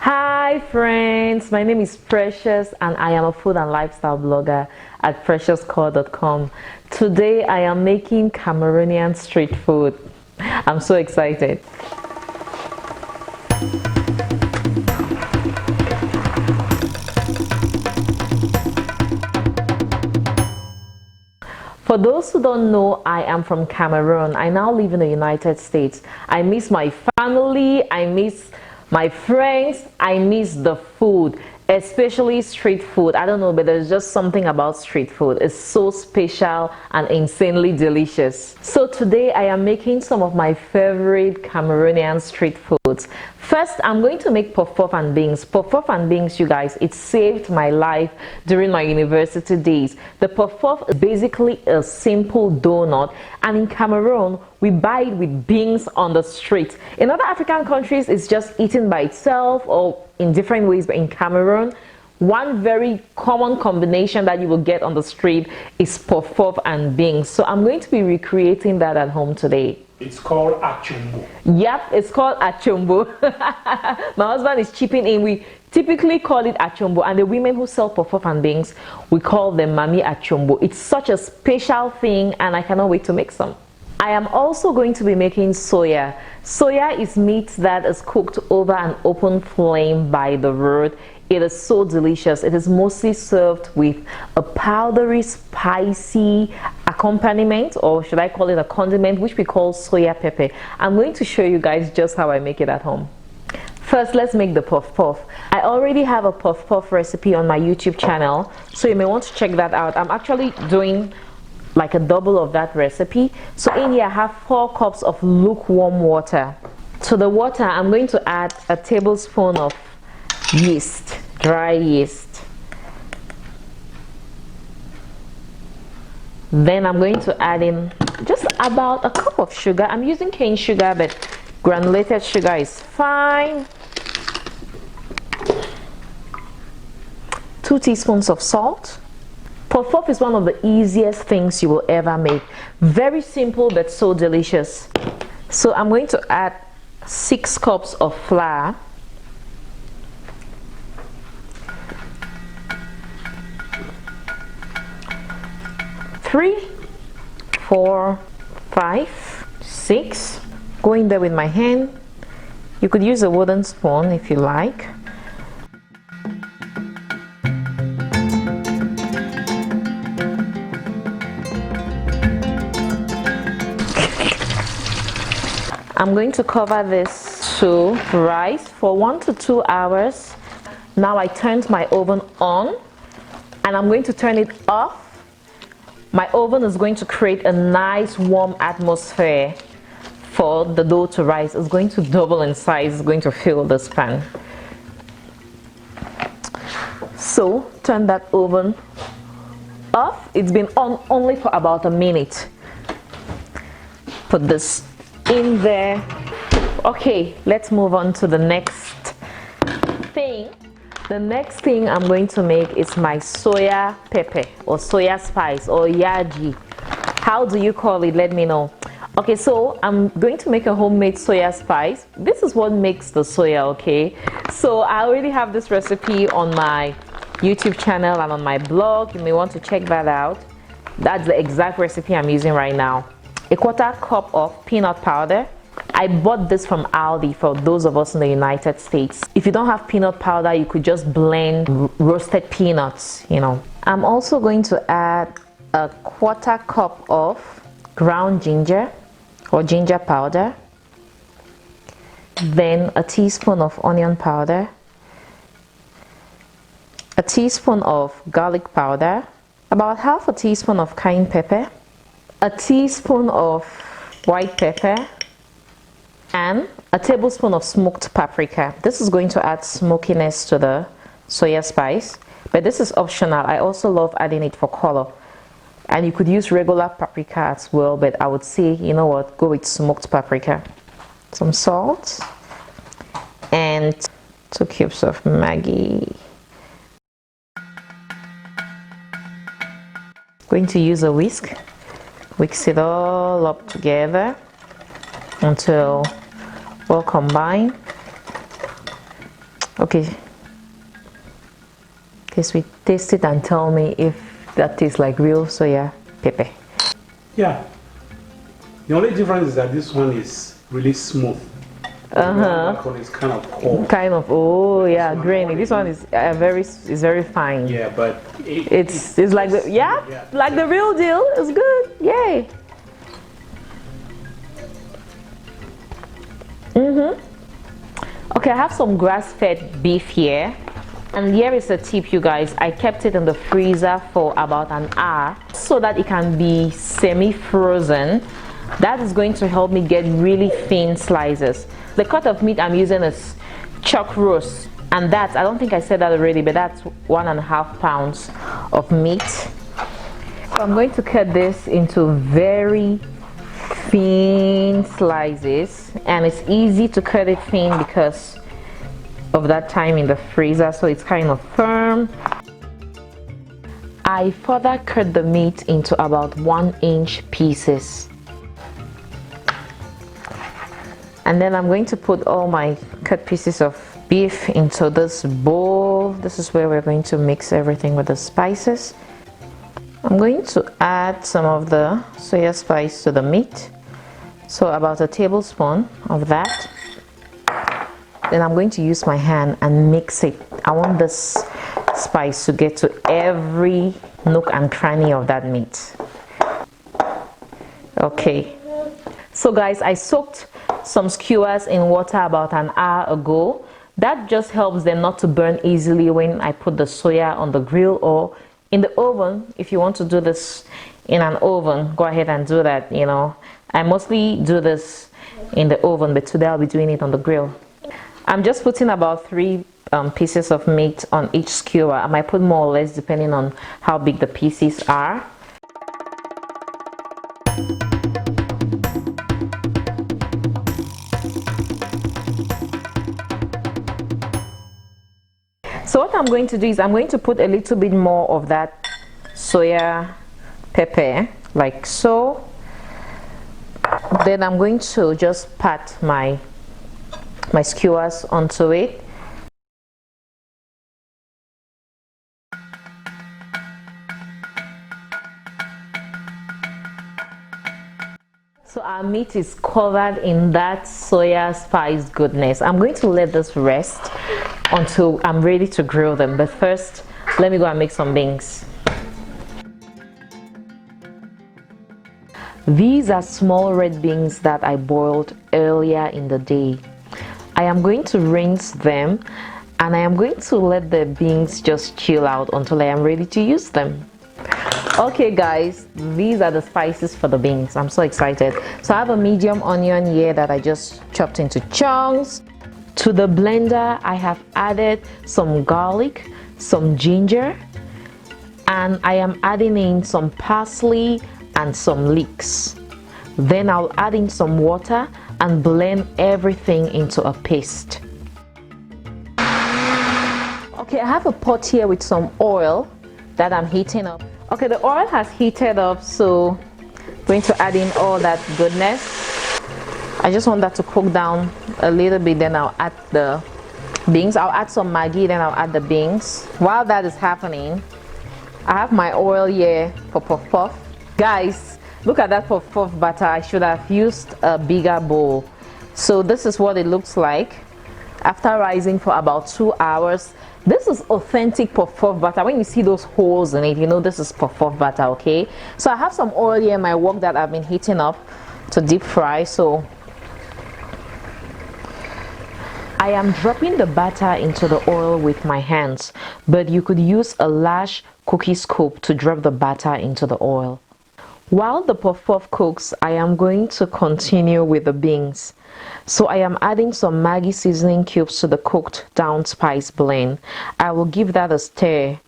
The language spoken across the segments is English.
Hi friends, my name is Precious and I am a food and lifestyle blogger at preciouscore.com. Today I am making Cameroonian street food. I'm so excited. For those who don't know, I am from Cameroon. I now live in the United States. I miss my family, I miss my friends, I miss the food, especially street food. I don't know, but there's just something about street food. It's so special and insanely delicious. So today I am making some of my favorite Cameroonian street foods. First, I'm going to make puff puff and beans. Puff puff and beans, you guys, it saved my life during my university days. The puff puff is basically a simple donut, and in Cameroon, we buy it with beans on the street. In other African countries, it's just eaten by itself or in different ways, but in Cameroon, one very common combination that you will get on the street is puff puff and beans. So I'm going to be recreating that at home today. It's called achumbo. Yep, it's called achumbo. My husband is chipping in. We typically call it achumbo, and the women who sell puff puff and beans, we call them Mami achumbo. It's such a special thing, and I cannot wait to make some. I am also going to be making soya. Soya is meat that is cooked over an open flame by the road. It is so delicious. It is mostly served with a powdery, spicy accompaniment, or should I call it a condiment, which we call soya pepper. I'm going to show you guys just how I make it at home. First, let's make the puff puff. I already have a puff puff recipe on my YouTube channel, so you may want to check that out. I'm actually doing like a double of that recipe. So in here I have 4 cups of lukewarm water. To the water, I'm going to add a tablespoon of yeast, dry yeast. Then I'm going to add in just about a cup of sugar. I'm using cane sugar, but granulated sugar is fine. 2 teaspoons of salt. Puff puff is one of the easiest things you will ever make. Very simple but so delicious. So I'm going to add 6 cups of flour. 3, 4, 5, 6. Going there with my hand. You could use a wooden spoon if you like. I'm going to cover this to rise for 1 to 2 hours. Now I turned my oven on and I'm going to turn it off. My oven is going to create a nice warm atmosphere for the dough to rise. It's going to double in size. It's going to fill this pan. So turn that oven off. It's been on only for about a minute. Put this in there. Okay, let's move on to the next thing. The next thing I'm going to make is my soya pepper or soya spice or yaji. How do you call it? Let me know. Okay, so I'm going to make a homemade soya spice. This is what makes the soya, okay? So I already have this recipe on my YouTube channel and on my blog. You may want to check that out. That's the exact recipe I'm using right now. A 1/4 cup of peanut powder. I bought this from Aldi for those of us in the United States. If you don't have peanut powder, you could just blend roasted peanuts, you know. I'm also going to add a 1/4 cup of ground ginger or ginger powder. Then a teaspoon of onion powder. A teaspoon of garlic powder. About half a teaspoon of cayenne pepper. A teaspoon of white pepper. And a tablespoon of smoked paprika. This is going to add smokiness to the soya spice, but this is optional. I also love adding it for color. And you could use regular paprika as well, but I would say, you know what, go with smoked paprika. Some salt and 2 cubes of Maggi. Going to use a whisk. Mix it all up together until well combined. Okay. Taste it and tell me if that tastes like real soya pepper. Yeah. The only difference is that this one is really smooth. That one is kind of cold. Kind of. Oh yeah, grainy. This one is very fine. Yeah, but it's like the like the real deal. It's good. Yay. Okay, I have some grass-fed beef here. And here is a tip, you guys. I kept it in the freezer for about an hour so that it can be semi-frozen. That is going to help me get really thin slices. The cut of meat I'm using is chuck roast, and that's, I don't think I said that already, but that's 1.5 pounds of meat. So I'm going to cut this into very thin slices, and it's easy to cut it thin because of that time in the freezer, so it's kind of firm. I further cut the meat into about 1-inch pieces, and then I'm going to put all my cut pieces of beef into this bowl. This is where we're going to mix everything with the spices. I'm going to add some of the soya spice to the meat, so about a tablespoon of that. Then I'm going to use my hand and mix it. I want this spice to get to every nook and cranny of that meat. Okay, so guys, I soaked some skewers in water about an hour ago. That just helps them not to burn easily when I put the soya on the grill or in the oven. If you want to do this in an oven, go ahead and do that. You know, I mostly do this in the oven, but today I'll be doing it on the grill. I'm just putting about 3 pieces of meat on each skewer. I might put more or less depending on how big the pieces are. So what I'm going to do is I'm going to put a little bit more of that soya pepper, like so. Then I'm going to just pat my skewers onto it. So our meat is covered in that soya spice goodness. I'm going to let this rest until I'm ready to grill them, but first let me go and make some beans. These are small red beans that I boiled earlier in the day. I am going to rinse them, and I am going to let the beans just chill out until I am ready to use them. Okay guys, these are the spices for the beans. I'm so excited. So I have a medium onion here that I just chopped into chunks. To the blender I have added some garlic, some ginger, and I am adding in some parsley and some leeks. Then I'll add in some water and blend everything into a paste. Okay, I have a pot here with some oil that I'm heating up. Okay, the oil has heated up, so I'm going to add in all that goodness. I just want that to cook down a little bit, then I'll add the beans. I'll add some Maggi, then I'll add the beans. While that is happening, I have my oil here for puff puff. Guys, look at that puff puff batter. I should have used a bigger bowl. So this is what it looks like after rising for about 2 hours. This is authentic puff puff batter. When you see those holes in it, you know this is puff puff batter. Okay, so I have some oil here in my wok that I've been heating up to deep fry. So I am dropping the batter into the oil with my hands, but you could use a large cookie scoop to drop the batter into the oil. While the puff puff cooks, I am going to continue with the beans. So I am adding some Maggi seasoning cubes to the cooked down spice blend. I will give that a stir.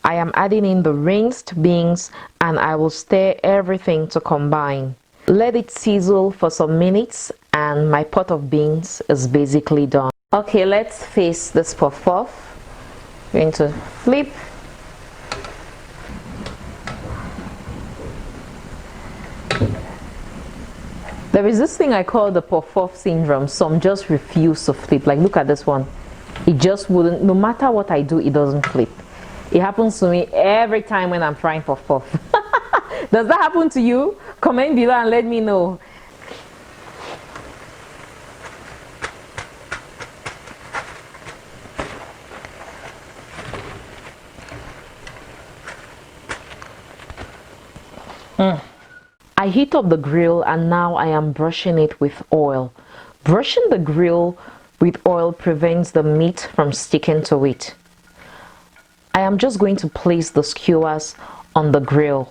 I am adding in the rinsed beans, and I will stir everything to combine. Let it sizzle for some minutes and my pot of beans is basically done. Okay, let's face this puff puff. We're going to flip. There is this thing I call the puff puff syndrome. Some just refuse to flip. Like, look at this one. It just wouldn't, no matter what I do, it doesn't flip. It happens to me every time when I'm frying puff puff. Does that happen to you? Comment below and let me know. I heat up the grill and now I am brushing it with oil. Brushing the grill with oil prevents the meat from sticking to it. I am just going to place the skewers on the grill.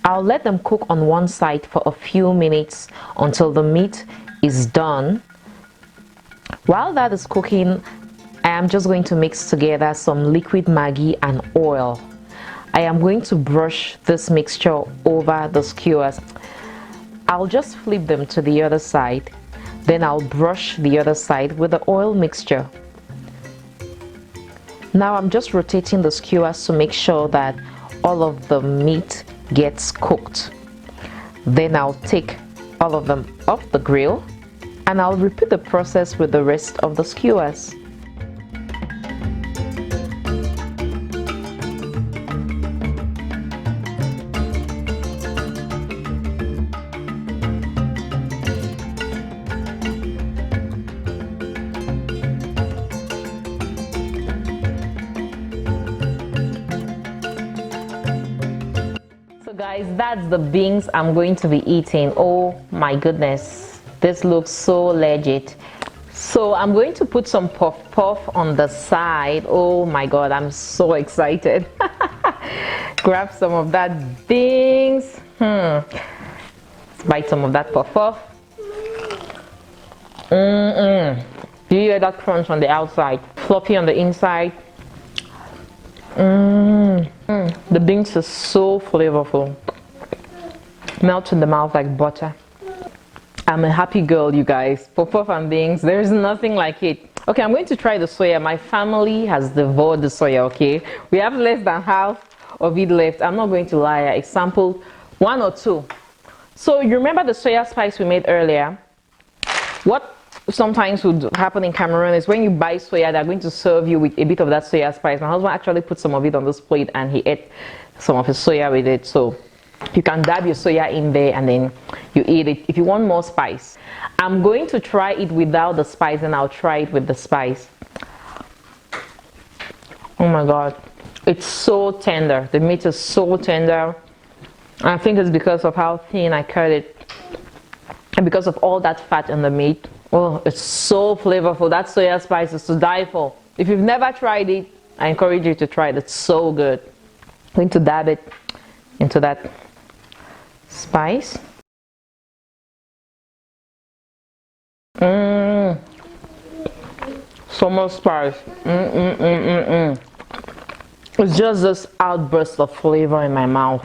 I'll let them cook on one side for a few minutes until the meat is done. While that is cooking, I am just going to mix together some liquid Maggi and oil. I am going to brush this mixture over the skewers. I'll just flip them to the other side. Then I'll brush the other side with the oil mixture. Now I'm just rotating the skewers to make sure that all of the meat gets cooked. Then I'll take all of them off the grill and I'll repeat the process with the rest of the skewers. Guys, that's the beans I'm going to be eating. Oh my goodness, this looks so legit. So I'm going to put some puff puff on the side. Oh my god, I'm so excited. Grab some of that beans. Let's bite some of that puff puff. Do you hear that crunch on the outside, fluffy on the inside? The beans are so flavorful. Melt in the mouth like butter. I'm a happy girl, you guys. Puff puff and beans, there's nothing like it. Okay, I'm going to try the soya. My family has devoured the soya, okay? We have less than half of it left. I'm not going to lie, I sampled one or two. So you remember the soya spice we made earlier? What sometimes would happen in Cameroon is when you buy soya, they're going to serve you with a bit of that soya spice. My husband actually put some of it on this plate and he ate some of his soya with it. So you can dab your soya in there and then you eat it if you want more spice. I'm going to try it without the spice and I'll try it with the spice. Oh my god, it's so tender. The meat is so tender. I think it's because of how thin I cut it and because of all that fat in the meat. Oh, it's so flavorful. That soya spice is to die for. If you've never tried it, I encourage you to try it. It's so good. I'm going to dab it into that spice. So much spice. It's just this outburst of flavor in my mouth.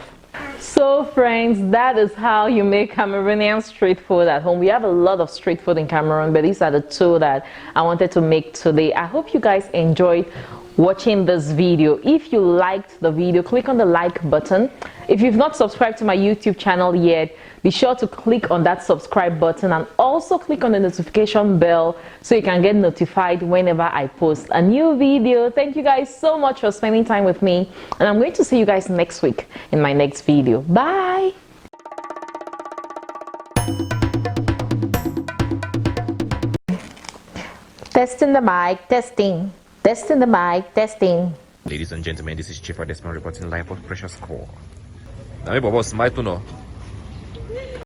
So friends, that is how you make Cameroonian street food at home. We have a lot of street food in Cameroon, but these are the two that I wanted to make today. I hope you guys enjoyed watching this video. If you liked the video, click on the like button. If you've not subscribed to my YouTube channel yet, be sure to click on that subscribe button and also click on the notification bell so you can get notified whenever I post a new video. Thank you guys so much for spending time with me, and I'm going to see you guys next week in my next video. Bye. Testing the mic, testing. Testing the mic, testing. Ladies and gentlemen, this is Chief Desmond reporting live of Precious Call. Now, Bobo, smile to know.